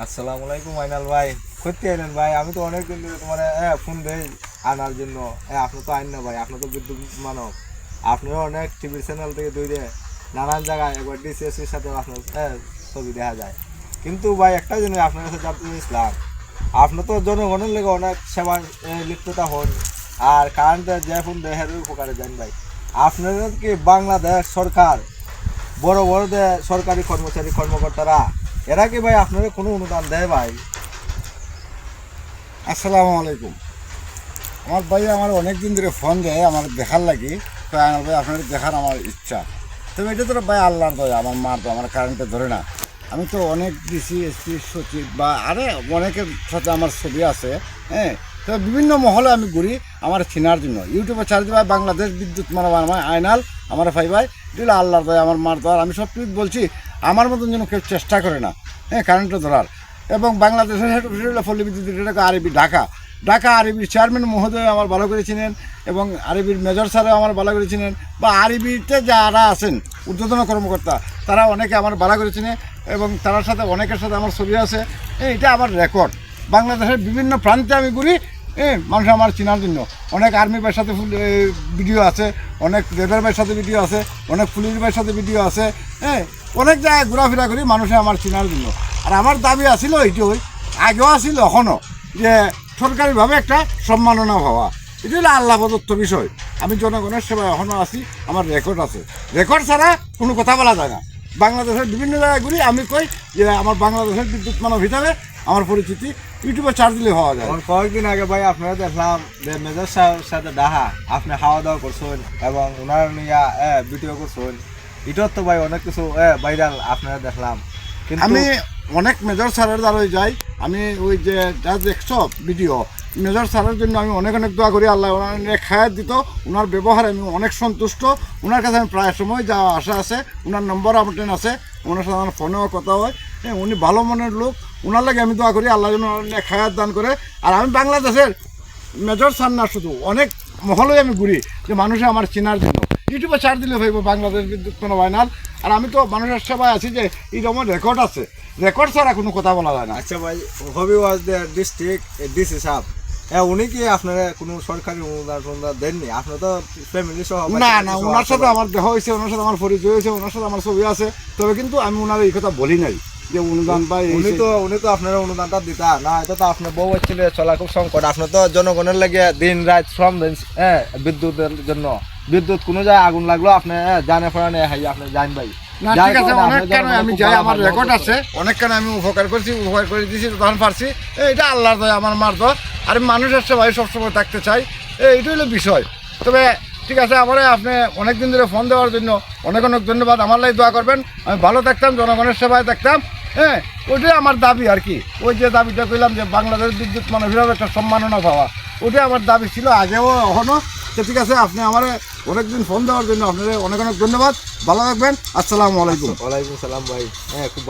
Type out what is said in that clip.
আসসালামু আলাইকুম আইনাল ভাই। সত্যি আইনাল ভাই, আমি তো অনেক দিন ধরে তোমার ফোন দেই আনার জন্য। আপনি তো আইন না ভাই, আপনি তো বিদ্যুৎ মানব। আপনিও অনেক টিভি চ্যানেল থেকে দৌড়ে নানান জায়গায় একবার ডিসিএসির সাথে আপনার ছবি দেখা যায়। কিন্তু ভাই একটা জিনিস আপনার কাছে জানতে চাইছিলাম, আপনি তো জনগণের লেগে অনেক সেবার লিপ্ততা হন, আর কারেন্টের যে ফোন দেহের উপকারে যান ভাই। আপনাদের কি বাংলাদেশ সরকার বড় বড় যে সরকারি কর্মচারী কর্মকর্তারা এরা কি ভাই আপনারা কোনো অনুদান দেয় ভাই? আসসালামু আলাইকুম। আমার ভাই আমার অনেক দিন ধরে ফোন দেয় আমার দেখার লাগি, তো আইনাল ভাই আপনার দেখার আমার ইচ্ছা। তবে এটা তো ভাই আল্লাহর দয়া, আমার মার তো আমার কারেন্টে ধরে না। আমি তো অনেক ডিসি এসপি সচিব বা আরে অনেকের সাথে আমার ছবি আছে, হ্যাঁ। তবে বিভিন্ন মহলে আমি ঘুরি আমার চেনার জন্য। ইউটিউবে ছাড় দিই ভাই বাংলাদেশ বিদ্যুৎ মানব আমার আইনাল আমার ভাই ভাই, এটা আল্লাহর দয়া আমার মার দয়া। আমি সব ঠিক বলছি, আমার মতন যেন কেউ চেষ্টা করে না, হ্যাঁ, কারেন্টে ধরার। এবং বাংলাদেশের হেড অফিস হলো পল্লী বিদ্যুৎ, এটা আরবি ঢাকা। ঢাকা আরবির চেয়ারম্যান মহোদয় আমার ভালো করেছিলেন, এবং আরবির মেজর স্যারও আমার ভালো করেছিলেন, বা আরবিতে যারা আছেন ঊর্ধ্বতন কর্মকর্তা তারা অনেকে আমার ভালো করেছিলেন, এবং তার সাথে অনেকের সাথে আমার ছবি আছে। এটা আমার রেকর্ড। বাংলাদেশের বিভিন্ন প্রান্তে আমি ঘুরি, মানুষ আমার চেনার জন্য। অনেক আর্মি ভাইয়ের সাথে ভিডিও আছে, অনেক রেবের ভাইয়ের সাথে ভিডিও আছে, অনেক পুলিশ ভাইয়ের সাথে ভিডিও আছে, অনেক জায়গায় ঘোরাফেরা করি মানুষে আমার চেনার জন্য। আর আমার দাবি আছিল এইটাই, আগেও আছিল এখনও, যে সরকারিভাবে একটা সম্মাননা হওয়া। এটা হলো আল্লাহ প্রদত্ত বিষয়। আমি জনগণের সেবায় এখনও আছি, আমার রেকর্ড আছে। রেকর্ড ছাড়া কোনো কথা বলা যায় না। বাংলাদেশের বিভিন্ন জায়গায় ঘুরি, আমি কই যে আমার বাংলাদেশের বিদ্যুৎ মানব হিসাবে আমার পরিচিতি ইউটিউবে চার্জ দিলে হওয়া যায়। কয়েকদিন আগে ভাই আপনারা দেখলাম যে মেজর সাহেবের সাথে ডাহা আপনি খাওয়া দাওয়া করছেন এবং ওনার নিয়ে ভিডিও করছেন। এটার তো ভাই অনেক কিছু ভাইরাল আপনারা দেখলাম। কিন্তু আমি অনেক মেজর স্যারের দ্বারাই যাই। আমি ওই যে যা দেখছ ভিডিও, মেজর স্যারের জন্য আমি অনেক অনেক দোয়া করি। আল্লাহ ওনার খায়াত দিত, ওনার ব্যবহারে আমি অনেক সন্তুষ্ট। ওনার কাছে আমি প্রায় সময় যাওয়া আসা আছে, ওনার নম্বর আমার আছে, ওনার সাথে আমার ফোনেও কথা হয়। উনি ভালো মনের লোক, ওনার লাগে আমি দোয়া করি আল্লাহ যেন ওনার খায়াত দান করে। আর আমি বাংলাদেশের মেজর স্যার না শুধু, অনেক মহলে আমি ঘুরি যে মানুষে আমার চেনার জন্য। ইউটিউবে ছাড় দিলে ভাইব বাংলাদেশ বিদ্যুৎ কোনো ফাইনাল। আর আমি তো মানুষের সেবায় আছি যে এইরকম রেকর্ড আছে, রেকর্ড ছাড়া কোনো কথা বলা যায় না। আচ্ছা ভাই, হবি ওয়াজ দ্য ডিস্ট্রিক্ট ডিসি সাহেব, উনি কি আপনারা কোনো সরকারি অনুদান দেননি? আপনার তো ফ্যামিলি সহ না না, ওনার সাথে আমার দেখা হয়েছে, ওনার সাথে আমার পরিচয় হয়েছে, ওনার সাথে আমার ছবি আছে। তবে কিন্তু আমি ওনার এই কথা বলি নাই যে অনুদান পাই। উনি তো আপনারা অনুদানটা দিতা না, এটা তো আপনার বউ ছিল চলা খুব সংকট। আপনার তো জনগণের লাগে দিন রাত শ্রম দেন বিদ্যুতের জন্য। বিদ্যুৎ কোনো জায়গায় আগুন লাগলো আপনি জানে ফোরানে হাই আপনি জান ভাই। না ঠিক আছে, অনেক কেন আমি যাই, আমার রেকর্ড আছে, অনেক কেন আমি উপকার করছি, উপকার করে দিয়েছি, তখন পারছি। এটা আল্লাহর দয়া, আমার মার দয়া। আর মানুষের সেবায় সবসময় থাকতে চাই, এইটা হলো বিষয়। তবে ঠিক আছে, আমার আপনি অনেক দিন ধরে ফোন দেওয়ার জন্য অনেক অনেক ধন্যবাদ। আমার লাই দোয়া করবেন, আমি ভালো থাকতাম, জনগণের সেবায় থাকতাম। ওইটাই আমার দাবি আর কি। ওই যে দাবিটা কইলাম যে বাংলাদেশ বিদ্যুৎ মানব হিসাবে একটা সম্মাননা পাওয়া, ওইটাই আমার দাবি ছিল আগেও এখনও। তো ঠিক আছে, আপনি আমার অনেকদিন ফোন দেওয়ার জন্য আপনাদের অনেক অনেক ধন্যবাদ। ভালো থাকবেন। আসসালামু আলাইকুম। ওয়ালাইকুম সালাম ভাই। খুব